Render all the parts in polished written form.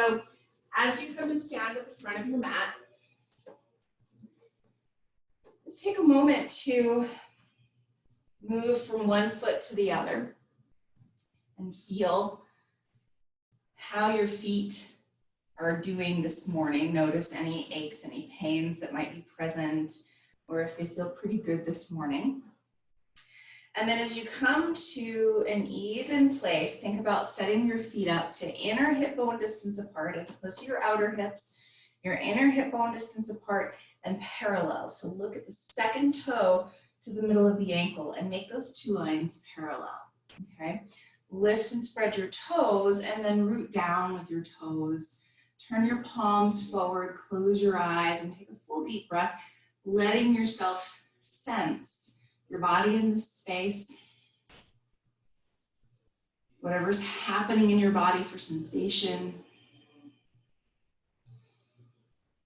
So as you come to stand at the front of your mat, let's take a moment to move from one foot to the other and feel how your feet are doing this morning. Notice any aches, any pains that might be present, or if they feel pretty good this morning. And then as you come to an even place, think about setting your feet up to inner hip bone distance apart as opposed to your outer hips, your inner hip bone distance apart and parallel. So look at the second toe to the middle of the ankle and make those two lines parallel, okay? Lift and spread your toes and then root down with your toes. Turn your palms forward, close your eyes and take a full deep breath, letting yourself sense your body in this space. Whatever's happening in your body for sensation.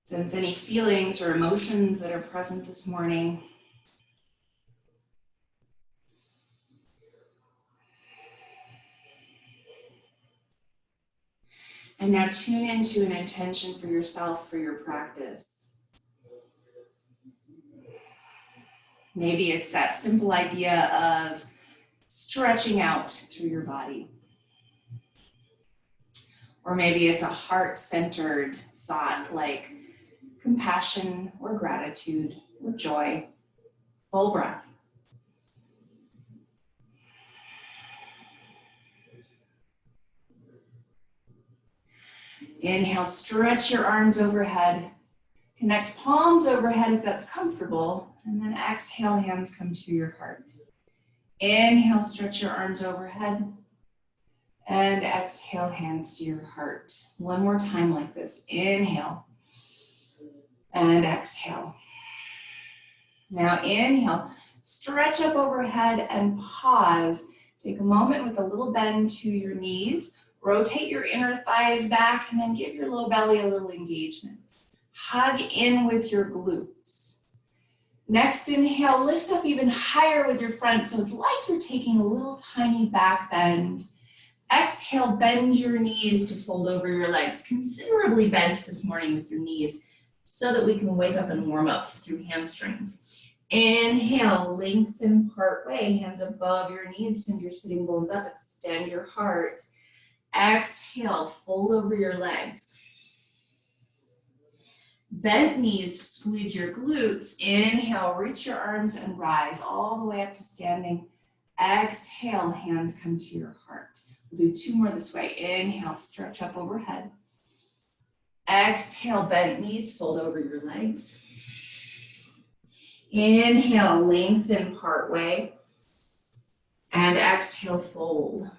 Sense any feelings or emotions that are present this morning. And now tune into an intention for yourself, for your practice. Maybe it's that simple idea of stretching out through your body. Or maybe it's a heart-centered thought like compassion or gratitude or joy. Full breath. Inhale, stretch your arms overhead. Connect palms overhead if that's comfortable. And then exhale, hands come to your heart. Inhale, stretch your arms overhead. And exhale, hands to your heart. One more time like this. Inhale. And exhale. Now inhale, stretch up overhead and pause. Take a moment with a little bend to your knees. Rotate your inner thighs back and then give your low belly a little engagement. Hug in with your glutes. Next inhale, lift up even higher with your front. So it's like you're taking a little tiny back bend. Exhale, bend your knees to fold over your legs. Considerably bent this morning with your knees so that we can wake up and warm up through hamstrings. Inhale, lengthen part way, hands above your knees, send your sitting bones up, extend your heart. Exhale, fold over your legs. Bent knees, squeeze your glutes. Inhale, reach your arms and rise all the way up to standing. Exhale, hands come to your heart. We'll do two more this way. Inhale, stretch up overhead. Exhale, bent knees, fold over your legs. Inhale, lengthen part way. And exhale, fold.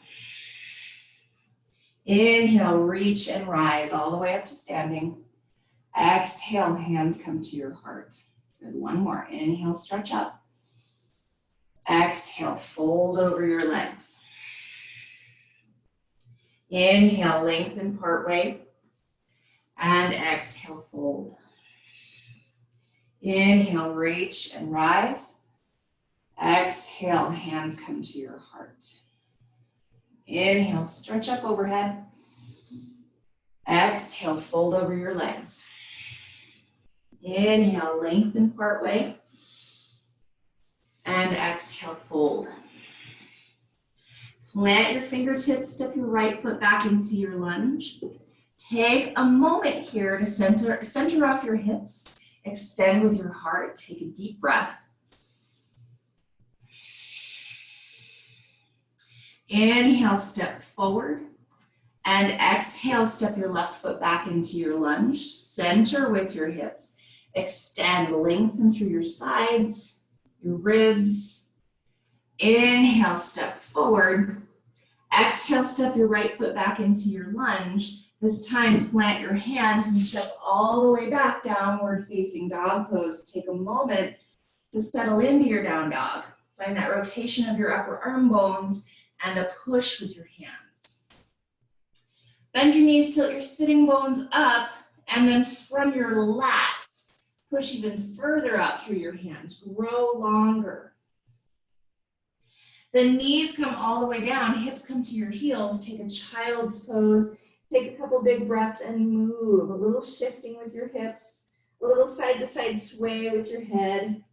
Inhale, reach and rise all the way up to standing. Exhale, hands come to your heart. Good, one more. Inhale, stretch up. Exhale, fold over your legs. Inhale, lengthen part way. And exhale, fold. Inhale, reach and rise. Exhale, hands come to your heart. Inhale, stretch up overhead. Exhale, fold over your legs. Inhale, lengthen part way. And exhale, fold. Plant your fingertips, step your right foot back into your lunge. Take a moment here to center off your hips. Extend with your heart. Take a deep breath. Inhale, step forward. And exhale, step your left foot back into your lunge. Center with your hips. Extend, lengthen through your sides, your ribs. Inhale, step forward. Exhale, step your right foot back into your lunge. This time, plant your hands and step all the way back, downward facing dog pose. Take a moment to settle into your down dog. Find that rotation of your upper arm bones and a push with your hands. Bend your knees, tilt your sitting bones up, and then from your lats, push even further up through your hands. Grow longer. The knees come all the way down, hips come to your heels. Take a child's pose Take a couple big breaths and move. A little shifting with your hips, a little side to side sway with your head.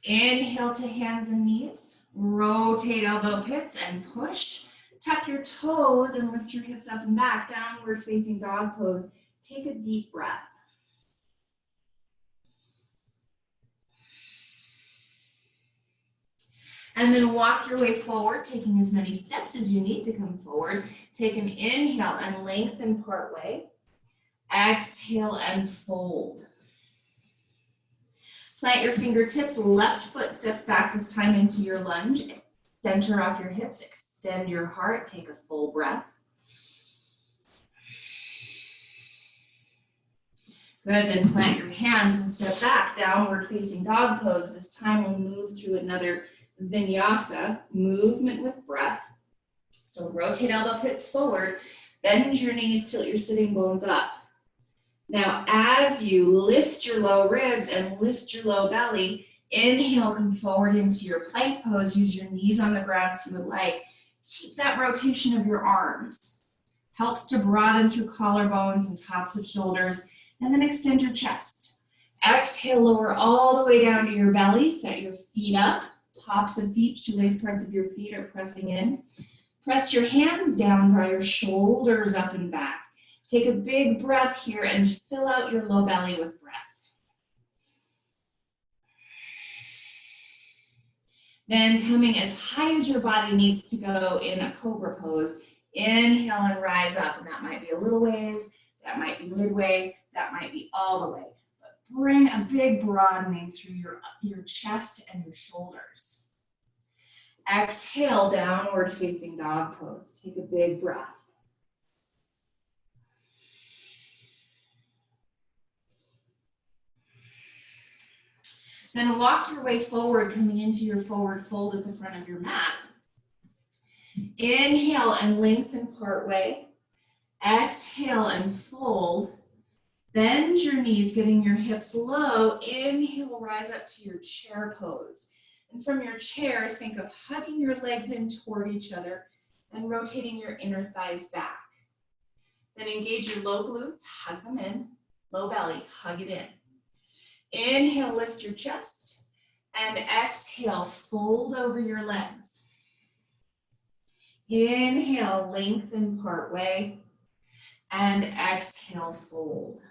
Inhale to hands and knees. Rotate elbow pits and push. Tuck your toes and lift your hips up and back. Downward facing dog pose. Take a deep breath. And then walk your way forward, taking as many steps as you need to come forward. Take an inhale and lengthen part way. Exhale and fold. Plant your fingertips, left foot steps back this time into your lunge. Center off your hips, extend your heart, take a full breath. Good, then plant your hands and step back, downward facing dog pose. This time we'll move through another vinyasa, movement with breath. So rotate elbow pits forward, bend your knees, tilt your sitting bones up. Now, as you lift your low ribs and lift your low belly, inhale, come forward into your plank pose. Use your knees on the ground if you would like. Keep that rotation of your arms. Helps to broaden through collarbones and tops of shoulders, and then extend your chest. Exhale, lower all the way down to your belly. Set your feet up. Tops of feet, shoelace parts of your feet are pressing in. Press your hands down, draw your shoulders up and back. Take a big breath here and fill out your low belly with breath. Then coming as high as your body needs to go in a cobra pose, inhale and rise up. And that might be a little ways, that might be midway, that might be all the way. But bring a big broadening through your chest and your shoulders. Exhale, downward facing dog pose. Take a big breath. Then walk your way forward, coming into your forward fold at the front of your mat. Inhale and lengthen part way. Exhale and fold. Bend your knees, getting your hips low. Inhale, rise up to your chair pose. And from your chair, think of hugging your legs in toward each other and rotating your inner thighs back. Then engage your low glutes, hug them in. Low belly, hug it in. Inhale, lift your chest, and exhale, fold over your legs. Inhale, lengthen part way, and exhale, fold.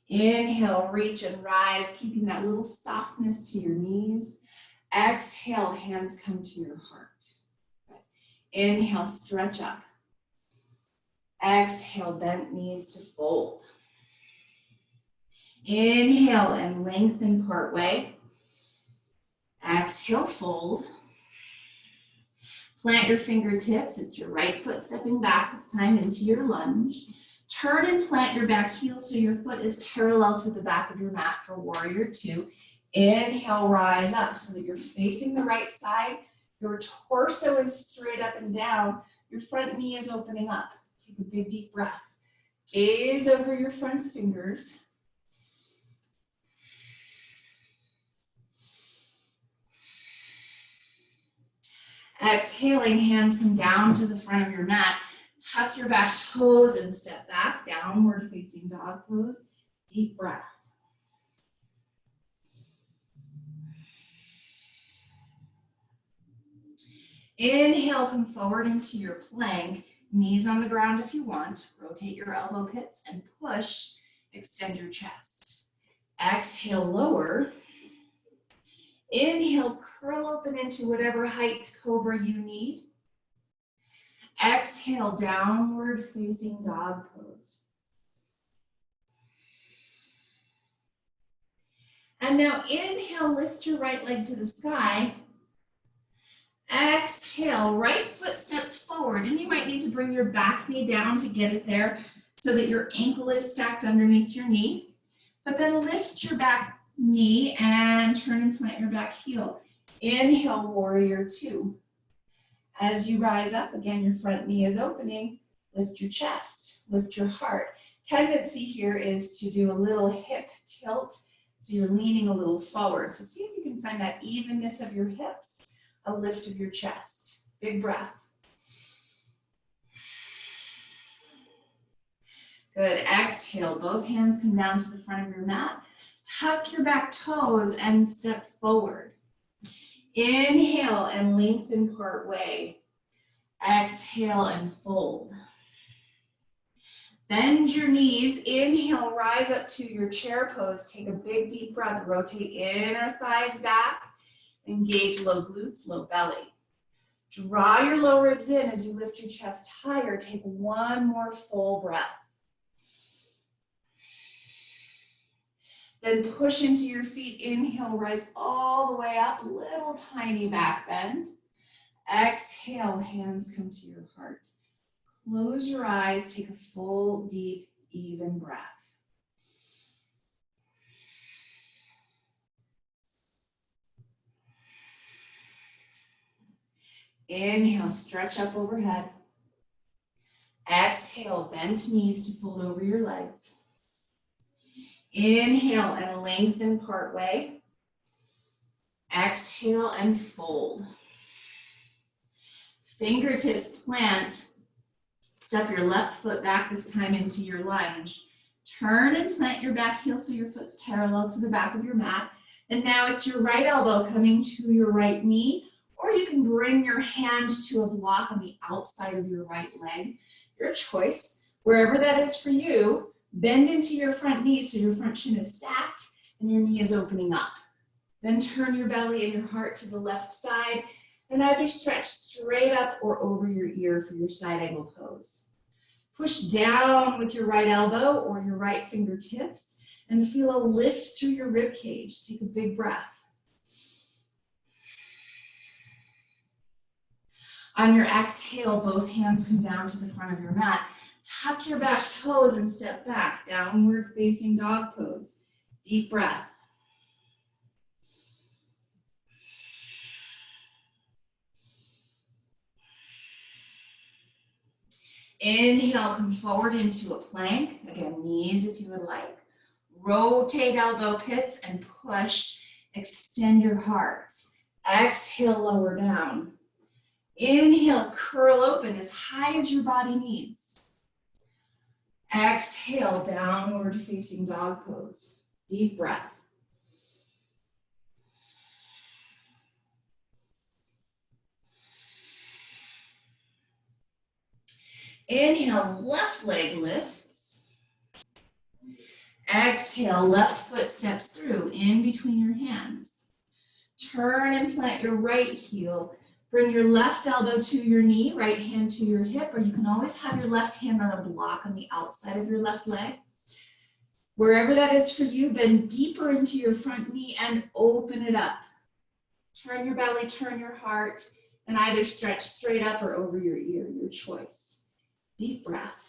Inhale, reach and rise, keeping that little softness to your knees. Exhale, hands come to your heart. Inhale, stretch up. Exhale, bent knees to fold. Inhale and lengthen part way. Exhale, fold. Plant your fingertips. It's your right foot stepping back this time into your lunge. Turn and plant your back heel so your foot is parallel to the back of your mat for warrior two. Inhale, rise up so that you're facing the right side. Your torso is straight up and down. Your front knee is opening up. Take a big deep breath. Gaze over your front fingers. Exhaling, hands come down to the front of your mat. Tuck your back toes and step back, downward facing dog pose. Deep breath. Inhale, come forward into your plank. Knees on the ground if you want. Rotate your elbow pits and push. Extend your chest. Exhale, lower. Inhale, curl open into whatever height cobra you need. Exhale, downward facing dog pose. And now inhale, lift your right leg to the sky. Exhale, right foot steps forward, and you might need to bring your back knee down to get it there so that your ankle is stacked underneath your knee. But then lift your back knee and turn and plant your back heel. Inhale, warrior two. As you rise up, again, your front knee is opening. Lift your chest, lift your heart. Tendency here is to do a little hip tilt So you're leaning a little forward. So see if you can find that evenness of your hips, a lift of your chest. Big breath. Good. Exhale. Both hands come down to the front of your mat. Tuck your back toes and step forward. Inhale and lengthen part way. Exhale and fold. Bend your knees. Inhale, rise up to your chair pose. Take a big deep breath. Rotate inner thighs back. Engage low glutes, low belly. Draw your low ribs in as you lift your chest higher. Take one more full breath. Then push into your feet. Inhale, rise all the way up. Little tiny back bend. Exhale, hands come to your heart. Close your eyes. Take a full, deep, even breath. Inhale, stretch up overhead. Exhale, bend knees to fold over your legs. Inhale and lengthen part way. Exhale and fold. Fingertips plant. Step your left foot back this time into your lunge. Turn and plant your back heel so your foot's parallel to the back of your mat. And now it's your right elbow coming to your right knee, or you can bring your hand to a block on the outside of your right leg. Your choice. Wherever that is for you, bend into your front knee so your front shin is stacked and your knee is opening up. Then turn your belly and your heart to the left side and either stretch straight up or over your ear for your side angle pose. Push down with your right elbow or your right fingertips and feel a lift through your rib cage. Take a big breath. On your exhale, both hands come down to the front of your mat. Tuck your back toes and step back, downward facing dog pose. Deep breath. Inhale, come forward into a plank. Again, knees if you would like. Rotate elbow pits and push. Extend your heart. Exhale, lower down. Inhale, curl open as high as your body needs. Exhale, downward facing dog pose. Deep breath. Inhale, left leg lifts. Exhale, left foot steps through in between your hands. Turn and plant your right heel. Bring your left elbow to your knee, right hand to your hip, or you can always have your left hand on a block on the outside of your left leg. Wherever that is for you, bend deeper into your front knee and open it up. Turn your belly, turn your heart, and either stretch straight up or over your ear, your choice. Deep breath.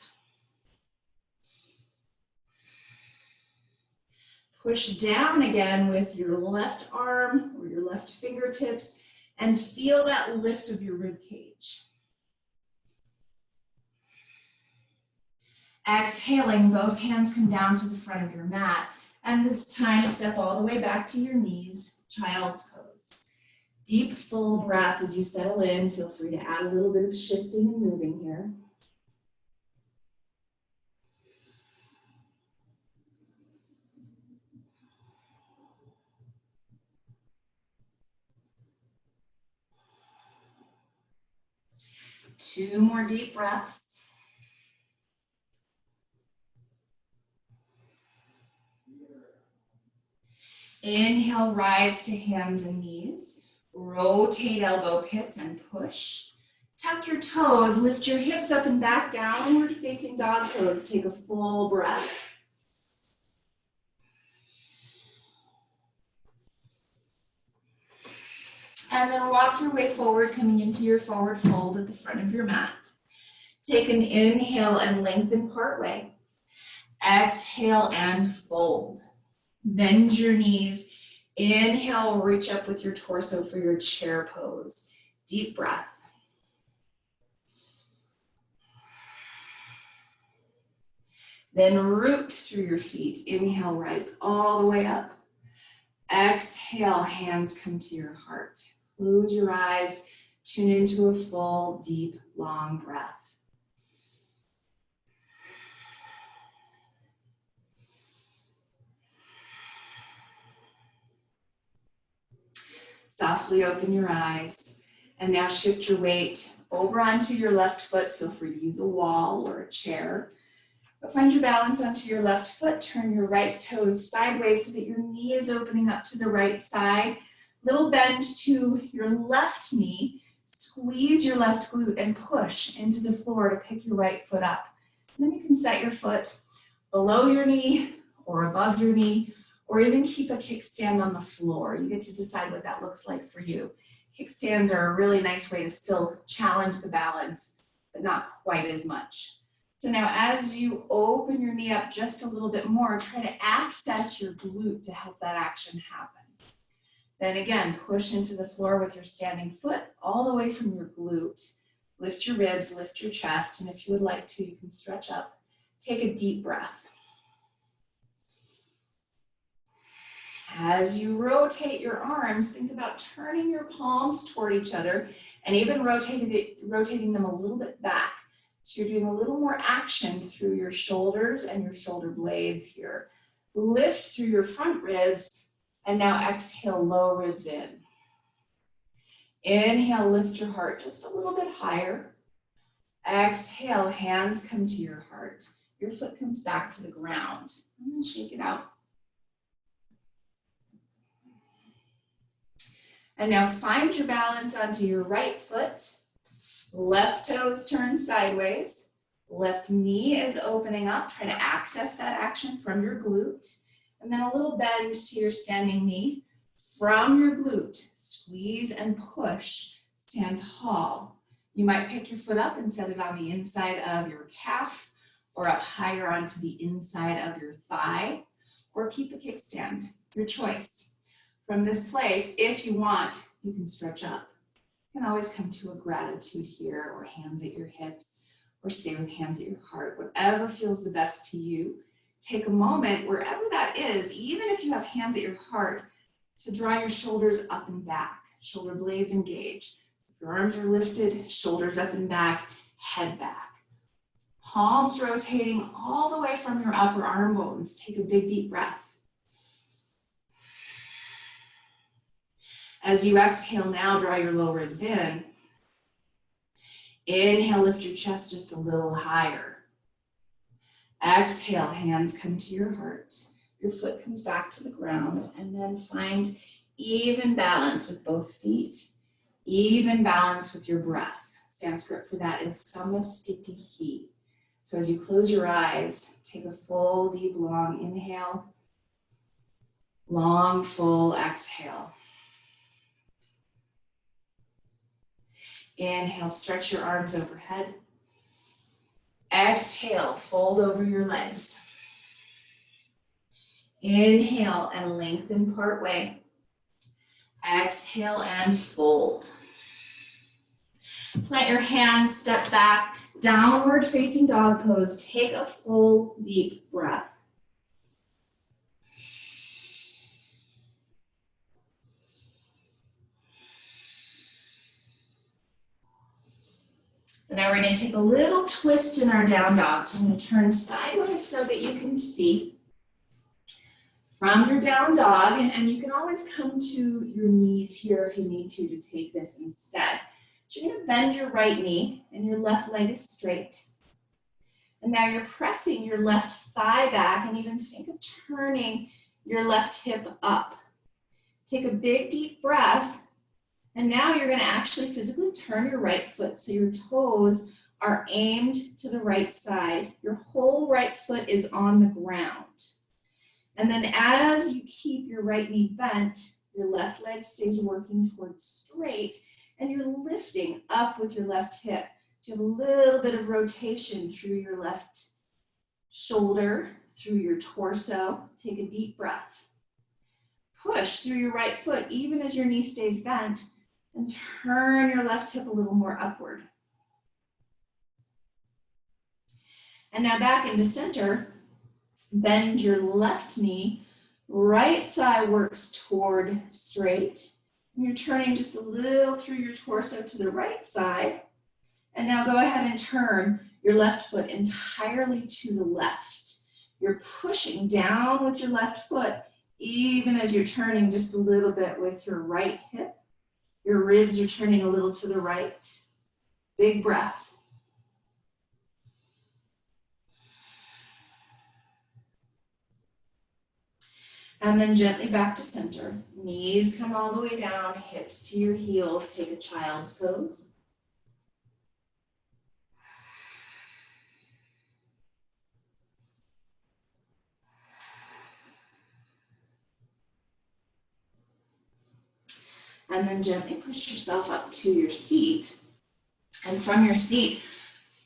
Push down again with your left arm or your left fingertips and feel that lift of your rib cage. Exhaling, both hands come down to the front of your mat, and this time step all the way back to your knees, child's pose. Deep, full breath as you settle in. Feel free to add a little bit of shifting and moving here. Two more deep breaths. Inhale, rise to hands and knees. Rotate elbow pits and push. Tuck your toes, lift your hips up and back, downward facing dog pose. Take a full breath. And then walk your way forward, coming into your forward fold at the front of your mat. Take an inhale and lengthen part way. Exhale and fold. Bend your knees. Inhale, reach up with your torso for your chair pose. Deep breath. Then root through your feet. Inhale, rise all the way up. Exhale, hands come to your heart. Close your eyes, tune into a full, deep, long breath. Softly open your eyes and now shift your weight over onto your left foot. Feel free to use a wall or a chair. But find your balance onto your left foot. Turn your right toes sideways so that your knee is opening up to the right side. Little bend to your left knee. Squeeze your left glute and push into the floor to pick your right foot up. And then you can set your foot below your knee or above your knee, or even keep a kickstand on the floor. You get to decide what that looks like for you. Kickstands are a really nice way to still challenge the balance, but not quite as much. So now as you open your knee up just a little bit more, try to access your glute to help that action happen. Then again, push into the floor with your standing foot all the way from your glute. Lift your ribs, lift your chest, and if you would like to, you can stretch up. Take a deep breath. As you rotate your arms, think about turning your palms toward each other and even rotating them a little bit back. So you're doing a little more action through your shoulders and your shoulder blades here. Lift through your front ribs and now exhale, low ribs in. Inhale, lift your heart just a little bit higher. Exhale, hands come to your heart. Your foot comes back to the ground. And then shake it out. And now find your balance onto your right foot. Left toes turn sideways. Left knee is opening up. Try to access that action from your glute. And then a little bend to your standing knee. From your glute, squeeze and push. Stand tall. You might pick your foot up and set it on the inside of your calf or up higher onto the inside of your thigh, or keep a kickstand, your choice. From this place, if you want, you can stretch up. You can always come to a gratitude here, or hands at your hips, or stay with hands at your heart, whatever feels the best to you. Take a moment, wherever that is, even if you have hands at your heart, to draw your shoulders up and back, shoulder blades engage. If your arms are lifted, shoulders up and back, head back. Palms rotating all the way from your upper arm bones. Take a big deep breath. As you exhale now, draw your low ribs in. Inhale, lift your chest just a little higher. Exhale, hands come to your heart. Your foot comes back to the ground, and then find even balance with both feet, even balance with your breath. Sanskrit for that is samastitihi. So as you close your eyes, take a full, deep, long inhale, long, full exhale. Inhale, stretch your arms overhead. Exhale, fold over your legs. Inhale and lengthen part way. Exhale and fold. Plant your hands, step back, downward facing dog pose. Take a full deep breath. And now we're going to take a little twist in our down dog. So I'm going to turn sideways so that you can see from your down dog, and you can always come to your knees here if you need to take this instead. So you're going to bend your right knee and your left leg is straight. And now you're pressing your left thigh back, and even think of turning your left hip up. Take a big deep breath. And now you're going to actually physically turn your right foot so your toes are aimed to the right side. Your whole right foot is on the ground. And then as you keep your right knee bent, your left leg stays working towards straight, and you're lifting up with your left hip. So you have a little bit of rotation through your left shoulder, through your torso. Take a deep breath. Push through your right foot, even as your knee stays bent, and turn your left hip a little more upward. And now back into center. Bend your left knee, Right thigh works toward straight. You're turning just a little through your torso to the right side. And now go ahead and turn your left foot entirely to the left. You're pushing down with your left foot, even as you're turning just a little bit with your right hip. Your ribs are turning a little to the right. Big breath. And then gently back to center. Knees come all the way down, hips to your heels. Take a child's pose. And then gently push yourself up to your seat. And from your seat,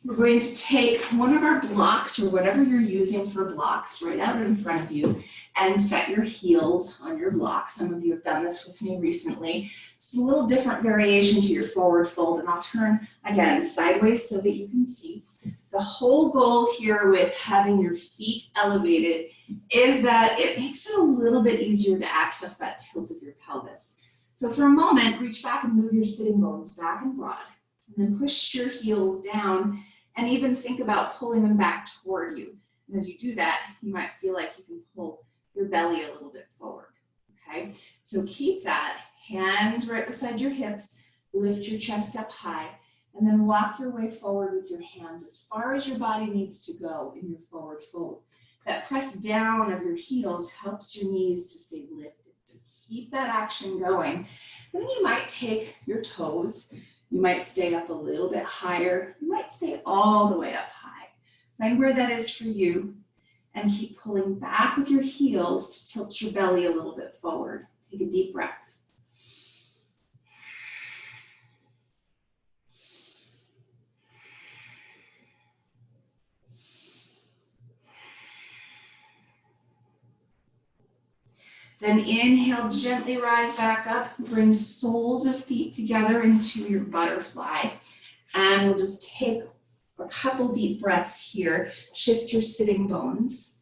we're going to take one of our blocks or whatever you're using for blocks right out in front of you and set your heels on your block. Some of you have done this with me recently. It's a little different variation to your forward fold, and I'll turn again sideways so that you can see. The whole goal here with having your feet elevated is that it makes it a little bit easier to access that tilt of your pelvis. So for a moment, reach back and move your sitting bones back and broad. And then push your heels down and even think about pulling them back toward you. And as you do that, you might feel like you can pull your belly a little bit forward, okay? So keep that, hands right beside your hips, lift your chest up high, and then walk your way forward with your hands as far as your body needs to go in your forward fold. That press down of your heels helps your knees to stay lifted. So keep that action going. Then you might take your toes. You might stay up a little bit higher. You might stay all the way up high. Find where that is for you and keep pulling back with your heels to tilt your belly a little bit forward. Take a deep breath. Then inhale, gently rise back up. Bring soles of feet together into your butterfly. And we'll just take a couple deep breaths here. Shift your sitting bones.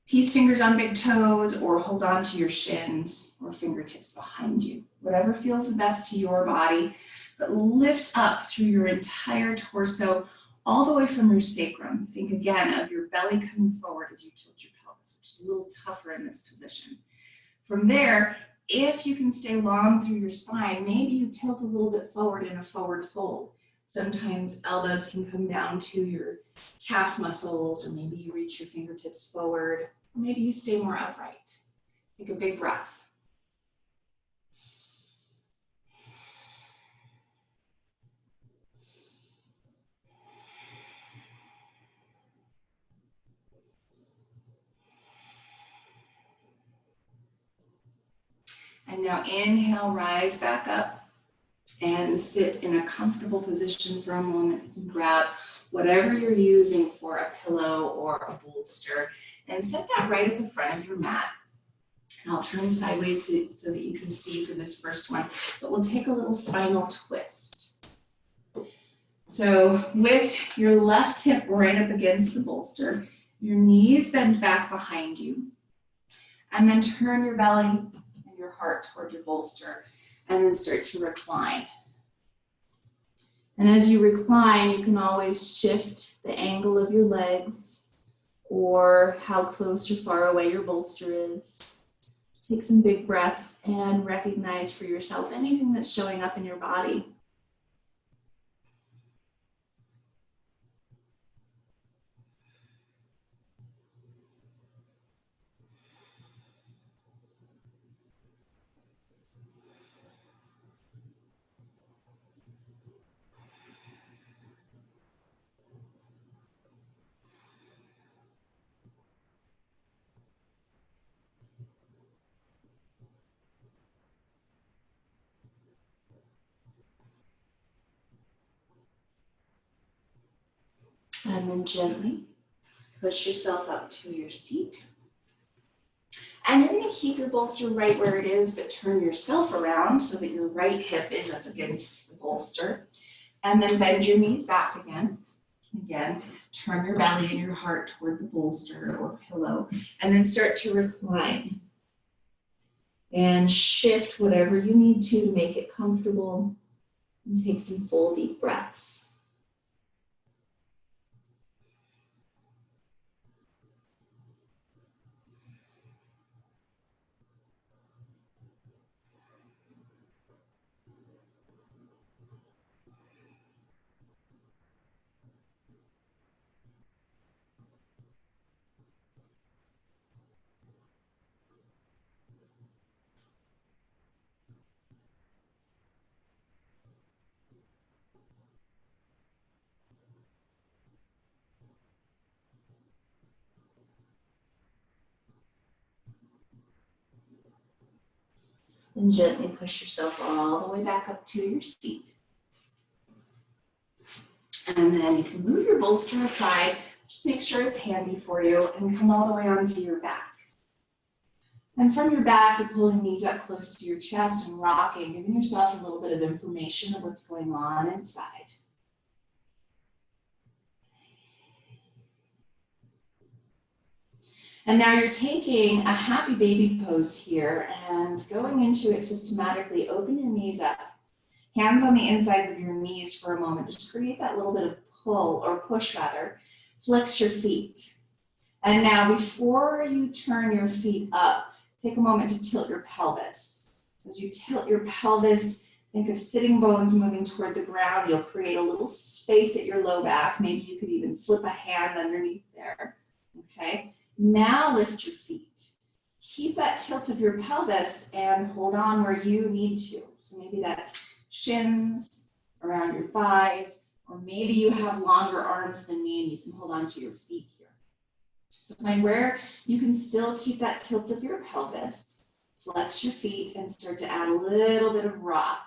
Peace fingers on big toes, or hold on to your shins or fingertips behind you. Whatever feels the best to your body. But lift up through your entire torso, all the way from your sacrum. Think again of your belly coming forward as you tilt your pelvis, which is a little tougher in this position. From there, if you can stay long through your spine, maybe you tilt a little bit forward in a forward fold. Sometimes elbows can come down to your calf muscles, or maybe you reach your fingertips forward, or maybe you stay more upright. Take a big breath. And now inhale, rise back up and sit in a comfortable position for a moment. And grab whatever you're using for a pillow or a bolster and set that right at the front of your mat. And I'll turn sideways so that you can see for this first one, but we'll take a little spinal twist. So with your left hip right up against the bolster, your knees bend back behind you, and then turn your belly and your heart toward your bolster, and then start to recline. And as you recline, you can always shift the angle of your legs or how close or far away your bolster is. Take some big breaths and recognize for yourself anything that's showing up in your body. And then gently push yourself up to your seat. And you're going to keep your bolster right where it is, but turn yourself around so that your right hip is up against the bolster. And then bend your knees back again. Again, turn your belly and your heart toward the bolster or pillow, and then start to recline. And shift whatever you need to make it comfortable. And take some full deep breaths. And gently push yourself all the way back up to your seat. And then you can move your bolster aside. Just make sure it's handy for you and come all the way onto your back. And from your back, you're pulling knees up close to your chest and rocking, giving yourself a little bit of information of what's going on inside. And now you're taking a happy baby pose here and going into it systematically. Open your knees up. Hands on the insides of your knees for a moment. Just create that little bit of pull or push rather. Flex your feet. And now before you turn your feet up, take a moment to tilt your pelvis. As you tilt your pelvis, think of sitting bones moving toward the ground. You'll create a little space at your low back. Maybe you could even slip a hand underneath there. Okay. Now lift your feet. Keep that tilt of your pelvis and hold on where you need to. So maybe that's shins, around your thighs, or maybe you have longer arms than me and you can hold on to your feet here. So find where you can still keep that tilt of your pelvis, flex your feet, and start to add a little bit of rock.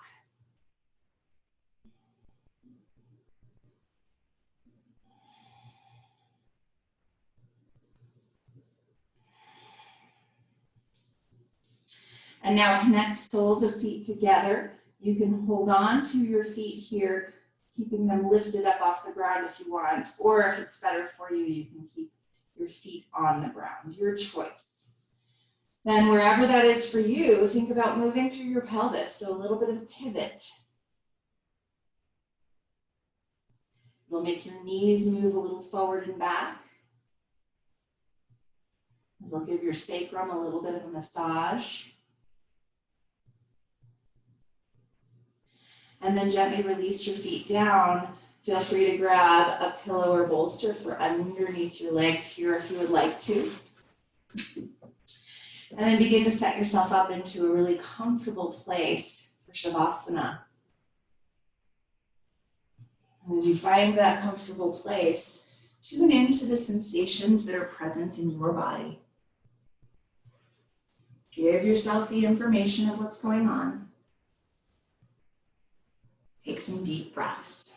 And now connect soles of feet together. You can hold on to your feet here, keeping them lifted up off the ground if you want, or if it's better for you, you can keep your feet on the ground, your choice. Then wherever that is for you, think about moving through your pelvis, so a little bit of pivot. It'll make your knees move a little forward and back. It'll give your sacrum a little bit of a massage. And then gently release your feet down. Feel free to grab a pillow or bolster for underneath your legs here if you would like to. And then begin to set yourself up into a really comfortable place for Shavasana. And as you find that comfortable place, tune into the sensations that are present in your body. Give yourself the information of what's going on. Take some deep breaths.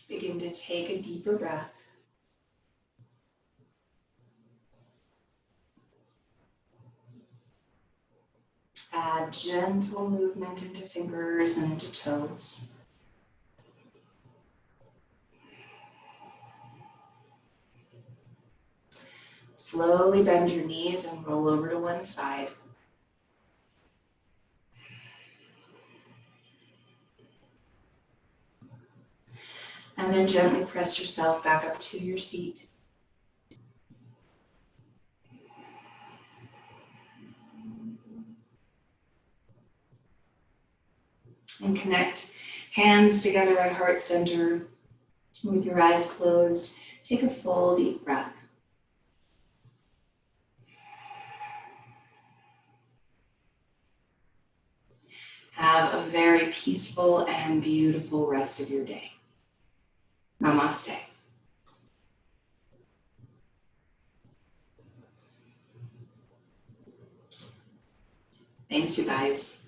Begin to take a deeper breath. Add gentle movement into fingers and into toes. Slowly bend your knees and roll over to one side. And then gently press yourself back up to your seat. And connect hands together at heart center with your eyes closed. Take a full deep breath. Have a very peaceful and beautiful rest of your day. Namaste. Thanks, you guys.